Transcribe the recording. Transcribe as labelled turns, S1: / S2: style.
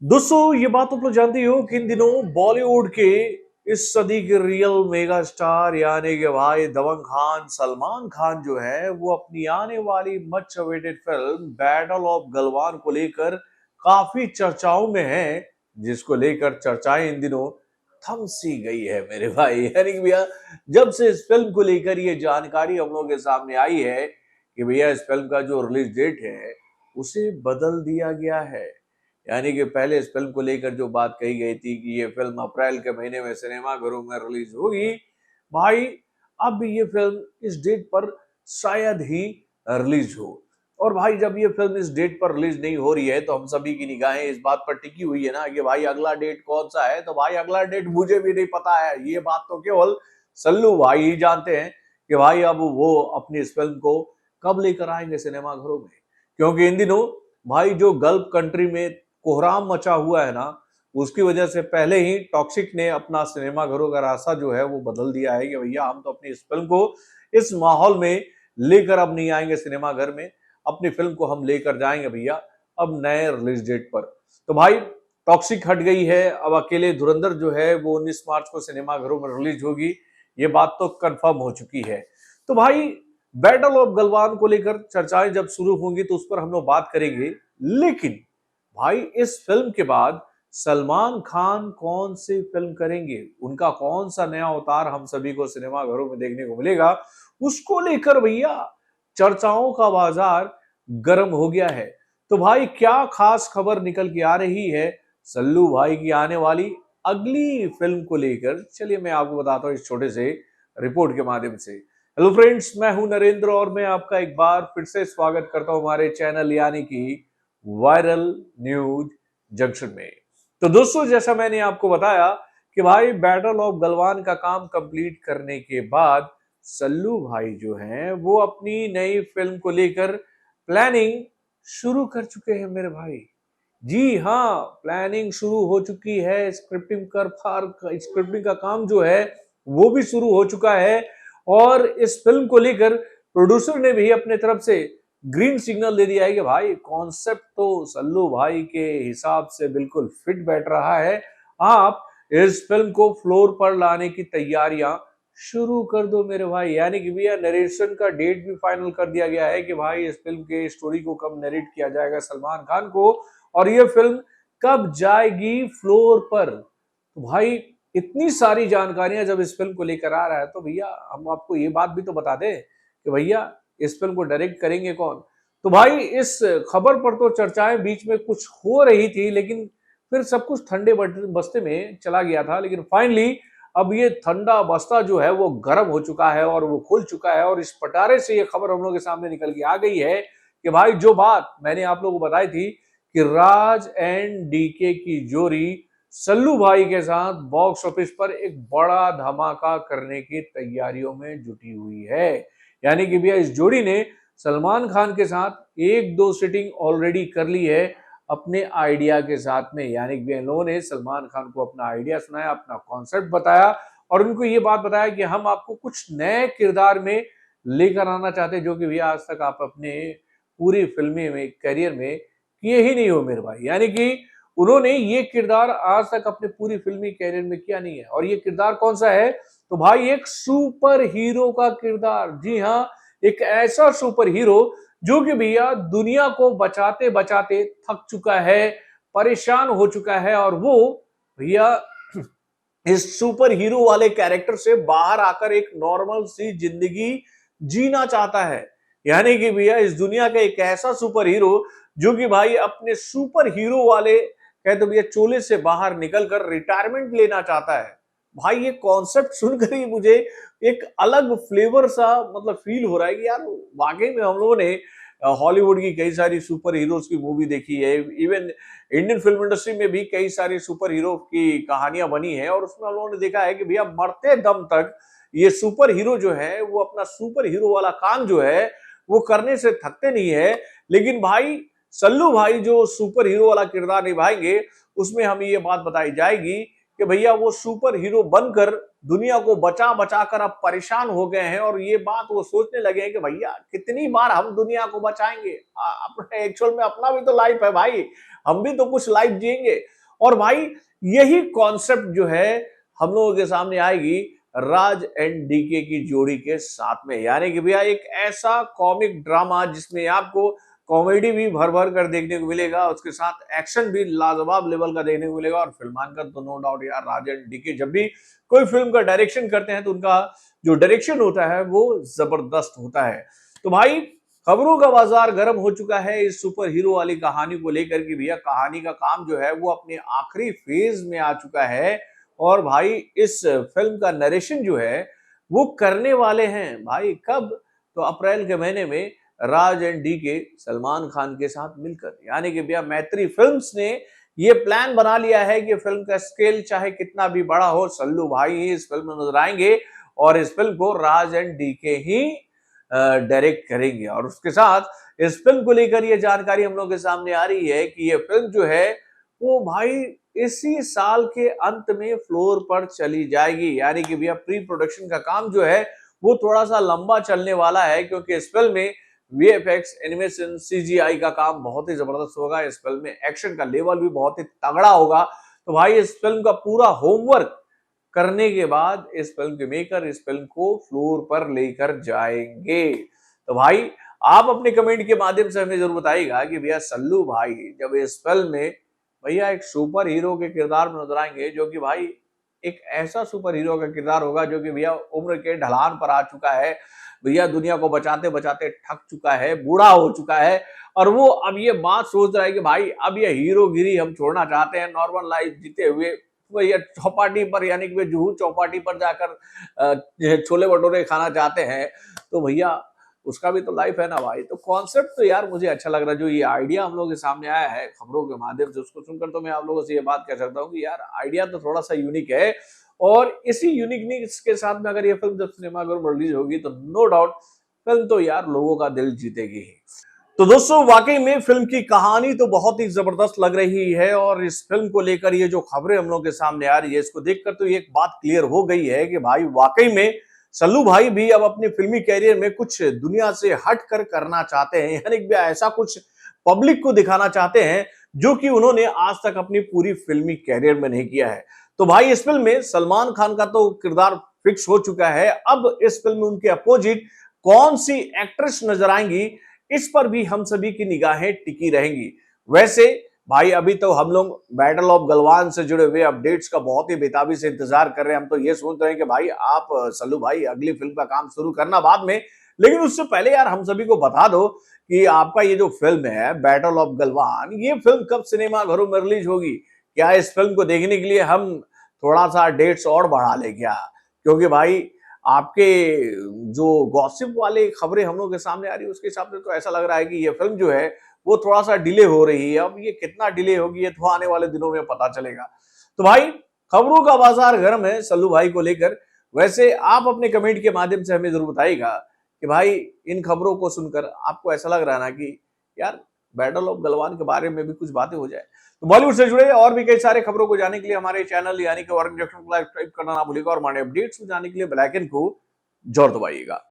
S1: दोस्तों ये बात तो जानते ही हो कि इन दिनों बॉलीवुड के इस सदी के रियल मेगा स्टार यानी कि भाई दबंग खान सलमान खान जो है वो अपनी आने वाली much awaited film battle of Galwan को लेकर काफी चर्चाओं में है, जिसको लेकर चर्चाएं इन दिनों थम सी गई है मेरे भाई। यानी कि भैया जब से इस फिल्म को लेकर ये जानकारी हम लोगों के सामने आई है कि भैया इस फिल्म का जो रिलीज डेट है उसे बदल दिया गया है। यानी कि पहले इस फिल्म को लेकर जो बात कही गई थी कि ये फिल्म अप्रैल के महीने में सिनेमाघरों में रिलीज होगी, भाई अब ये फिल्म इस डेट पर शायद ही रिलीज हो। और भाई जब ये फिल्म इस डेट पर रिलीज नहीं हो रही है तो हम सभी की निगाहें इस बात पर टिकी हुई है ना कि भाई अगला डेट कौन सा है। तो भाई अगला डेट मुझे भी नहीं पता है, ये बात तो केवल सल्लू भाई ही जानते हैं कि भाई अब वो अपनी इस फिल्म को कब लेकर आएंगे सिनेमाघरों में। क्योंकि इन दिनों भाई जो गल्फ कंट्री में कोहराम मचा हुआ है ना, उसकी वजह से पहले ही टॉक्सिक ने अपना सिनेमाघरों का रास्ता जो है वो बदल दिया है कि भैया हम तो अपनी इस फिल्म को इस माहौल में लेकर अब नहीं आएंगे सिनेमाघर में, अपनी फिल्म को हम लेकर जाएंगे भैया अब नए रिलीज डेट पर। तो भाई टॉक्सिक हट गई है, अब अकेले धुरंधर जो है वो 19 मार्च को सिनेमाघरों में रिलीज होगी, ये बात तो कंफर्म हो चुकी है। तो भाई बैटल ऑफ गलवान को लेकर चर्चाएं जब शुरू होंगी तो उस पर हम लोग बात करेंगे। लेकिन भाई इस फिल्म के बाद सलमान खान कौन सी फिल्म करेंगे, उनका कौन सा नया अवतार हम सभी को सिनेमाघरों में देखने को मिलेगा, उसको लेकर भैया चर्चाओं का बाजार गर्म हो गया है। तो भाई क्या खास खबर निकल के आ रही है सल्लू भाई की आने वाली अगली फिल्म को लेकर, चलिए मैं आपको बताता हूँ इस छोटे से रिपोर्ट के माध्यम से। हेलो फ्रेंड्स, मैं हूं नरेंद्र और मैं आपका एक बार फिर से स्वागत करता हूं हमारे चैनल यानी कि वायरल न्यूज जंक्शन में। तो दोस्तों जैसा मैंने आपको बताया कि भाई बैटल ऑफ गलवान का काम कंप्लीट करने के बाद सल्लू भाई जो हैं वो अपनी नई फिल्म को लेकर प्लानिंग शुरू कर चुके हैं मेरे भाई। जी हाँ, प्लानिंग शुरू हो चुकी है, स्क्रिप्टिंग का काम जो है वो भी शुरू हो चुका है। और इस फिल्म को लेकर प्रोड्यूसर ने भी अपने तरफ से ग्रीन सिग्नल दे दिया है कि भाई कॉन्सेप्ट तो सल्लू भाई के हिसाब से बिल्कुल फिट बैठ रहा है, आप इस फिल्म को फ्लोर पर लाने की तैयारियां शुरू कर दो मेरे भाई। यानी कि भैया नरेशन का डेट भी फाइनल कर दिया गया है कि भाई इस फिल्म के स्टोरी को कब नरेट किया जाएगा सलमान खान को और ये फिल्म कब जाएगी फ्लोर पर। तो भाई इतनी सारी जानकारियां जब इस फिल्म को लेकर आ रहा है तो भैया हम आपको ये बात भी तो बता दें कि भैया इस फिल्म को डायरेक्ट करेंगे कौन। तो भाई इस खबर पर तो चर्चाएं बीच में कुछ हो रही थी, लेकिन फिर सब कुछ ठंडे बस्ते में चला गया था। लेकिन फाइनली अब ये ठंडा बस्ता जो है वो गर्म हो चुका है और वो खुल चुका है और इस पटारे से ये खबर हम लोग के सामने निकल के आ गई है कि भाई जो बात मैंने आप लोगों को बताई थी कि राज एंड डीके की जोड़ी सल्लू भाई के साथ बॉक्स ऑफिस पर एक बड़ा धमाका करने की तैयारियों में जुटी हुई है। यानी कि भैया इस जोड़ी ने सलमान खान के साथ एक दो सिटिंग ऑलरेडी कर ली है अपने आइडिया के साथ में। यानी कि इन लोगों ने सलमान खान को अपना आइडिया सुनाया, अपना कॉन्सेप्ट बताया और उनको ये बात बताया कि हम आपको कुछ नए किरदार में लेकर आना चाहते हैं जो कि भैया आज तक आप अपने पूरी फिल्मी में करियर में किए ही नहीं हो मेरे भाई। यानी कि उन्होंने ये किरदार आज तक अपने पूरी फिल्मी कैरियर में किया नहीं है। और ये किरदार कौन सा है? तो भाई एक सुपर हीरो का किरदार। जी हाँ, एक ऐसा सुपर हीरो जो कि भैया दुनिया को बचाते बचाते थक चुका है, परेशान हो चुका है और वो भैया इस सुपर हीरो वाले कैरेक्टर से बाहर आकर एक नॉर्मल सी जिंदगी जीना चाहता है। यानी कि भैया इस दुनिया का एक ऐसा सुपर हीरो जो कि भाई अपने सुपर हीरो वाले कहते भैया चोले से बाहर निकलकर रिटायरमेंट लेना चाहता है। भाई ये कॉन्सेप्ट सुनकर ही मुझे एक अलग फ्लेवर सा मतलब फील हो रहा है कि यार वाकई में हम लोगों ने हॉलीवुड की कई सारी सुपर हीरोज की मूवी देखी है, इवन इंडियन फिल्म इंडस्ट्री में भी कई सारी सुपर हीरो की कहानियां बनी है और उसमें हम लोगों ने देखा है कि भैया मरते दम तक ये सुपर हीरो जो है वो अपना सुपर हीरो वाला काम जो है वो करने से थकते नहीं है। लेकिन भाई सल्लू भाई जो सुपर हीरो वाला किरदार निभाएंगे उसमें हमें ये बात बताई जाएगी कि भैया वो सुपर हीरो बनकर दुनिया को बचा बचा कर अब परेशान हो गए हैं और ये बात वो सोचने लगे हैं कि भैया कितनी बार हम दुनिया को बचाएंगे। अपने एक्चुअल में अपना भी तो लाइफ है भाई, हम भी तो कुछ लाइफ जिएंगे। और भाई यही कॉन्सेप्ट जो है हम लोगों के सामने आएगी राज एंड डीके की जोड़ी के साथ में, यानी कि भैया एक ऐसा कॉमिक ड्रामा जिसमें आपको कॉमेडी भी भर भर कर देखने को मिलेगा, उसके साथ एक्शन भी लाजवाब लेवल का देखने को मिलेगा। और फिल्मांकन तो नो डाउट यार, राज एंड डीके जब भी कोई फिल्म का डायरेक्शन करते हैं तो उनका जो डायरेक्शन होता है वो जबरदस्त होता है। तो भाई खबरों का बाजार गर्म हो चुका है इस सुपर हीरो वाली कहानी को लेकर कि भैया कहानी का काम जो है वो अपने आखिरी फेज में आ चुका है। और भाई इस फिल्म का नरेशन जो है वो करने वाले हैं भाई कब, तो अप्रैल के महीने में राज एंड डीके सलमान खान के साथ मिलकर, यानी कि भैया मैत्री फिल्म्स ने ये प्लान बना लिया है कि फिल्म का स्केल चाहे कितना भी बड़ा हो, सल्लू भाई ही इस फिल्म में नजर आएंगे और इस फिल्म को राज एंड डीके ही डायरेक्ट करेंगे। और उसके साथ इस फिल्म को लेकर ये जानकारी हम लोग के सामने आ रही है कि ये फिल्म जो है वो भाई इसी साल के अंत में फ्लोर पर चली जाएगी, यानी कि भैया प्री प्रोडक्शन का काम जो है वो थोड़ा सा लंबा चलने वाला है, क्योंकि इस फिल्म में वीएफएक्स, एनिमेशन, सीजीआई का काम बहुत ही जबरदस्त होगा। इस फिल्म में एक्शन का लेवल भी बहुत ही तगड़ा होगा। तो भाई इस फिल्म का पूरा होमवर्क करने के बाद इस फिल्म के मेकर इस फिल्म को फ्लोर पर लेकर जाएंगे। तो भाई आप अपने कमेंट के माध्यम से हमें जरूर बताइएगा कि भैया सल्लू भाई जब इस फिल्म में भैया एक सुपर हीरो के किरदार में नजर आएंगे, जो कि भाई एक ऐसा सुपर हीरो का किरदार होगा जो कि भैया उम्र के ढलान पर आ चुका है, भैया दुनिया को बचाते बचाते थक चुका है, बूढ़ा हो चुका है, और वो अब ये बात सोच रहा है कि भाई अब ये हीरोगिरी हम छोड़ना चाहते हैं, नॉर्मल लाइफ जीते हुए भैया चौपाटी पर, यानी कि जुहू चौपाटी पर जाकर छोले भटूरे खाना चाहते हैं। तो भैया उसका भी तो लाइफ है ना भाई। तो कॉन्सेप्ट तो यार मुझे अच्छा लग रहा है, जो ये आइडिया हम लोगों के सामने आया है खबरों के माध्यम से, उसको सुनकर तो मैं आप लोगों से ये बात कह सकता हूँ कि यार आइडिया तो थोड़ा सा यूनिक है। और इसी यूनिकनेस के साथ में अगर ये फिल्म जब सिनेमाघर में रिलीज होगी तो नो डाउट फिल्म तो यार लोगों का दिल जीतेगी ही। तो दोस्तों वाकई में फिल्म की कहानी तो बहुत ही जबरदस्त लग रही है, और इस फिल्म को लेकर ये जो खबरें हम लोग के सामने आ रही है इसको देखकर तो ये एक बात क्लियर हो गई है कि भाई वाकई में सल्लू भाई भी अब अपने फिल्मी कैरियर में कुछ दुनिया से हट कर करना चाहते हैं, यानी कि ऐसा कुछ पब्लिक को दिखाना चाहते हैं जो कि उन्होंने आज तक अपनी पूरी फिल्मी कैरियर में नहीं किया है। तो भाई इस फिल्म में सलमान खान का तो किरदार फिक्स हो चुका है, अब इस फिल्म में उनके अपोजिट कौन सी एक्ट्रेस नजर आएंगी इस पर भी हम सभी की निगाहें टिकी रहेंगी। वैसे भाई अभी तो हम लोग बैटल ऑफ गलवान से जुड़े हुए अपडेट्स का बहुत ही बेताबी से इंतजार कर रहे हैं। हम तो ये सोच रहे हैं कि भाई आप सल्लू भाई अगली फिल्म का काम शुरू करना बाद में, लेकिन उससे पहले यार हम सभी को बता दो कि आपका ये जो फिल्म है बैटल ऑफ गलवान, ये फिल्म कब सिनेमा घरों में रिलीज होगी? क्या इस फिल्म को देखने के लिए हम थोड़ा सा डेट्स और बढ़ा ले क्या? क्योंकि भाई आपके जो गॉसिप वाले खबरें हम लोग के सामने आ रही है उसके हिसाब से तो ऐसा लग रहा है कि ये फिल्म जो है वो थोड़ा सा डिले हो रही है। अब ये कितना डिले होगी ये तो आने वाले दिनों में पता चलेगा। तो भाई खबरों का बाजार गर्म है सल्लू भाई को लेकर। वैसे आप अपने कमेंट के माध्यम से हमें जरूर बताइएगा कि भाई इन खबरों को सुनकर आपको ऐसा लग रहा है ना कि यार बैटल ऑफ गलवान के बारे में भी कुछ बातें हो जाए। तो बॉलीवुड से जुड़े और भी कई सारे खबरों को जानने के लिए हमारे चैनल यानी कि वर्क जंक्शन को सब्सक्राइब करना ना भूलिएगा, और हमारे अपडेट्स को जानने के लिए बेल आइकन को जरूर दबाइएगा।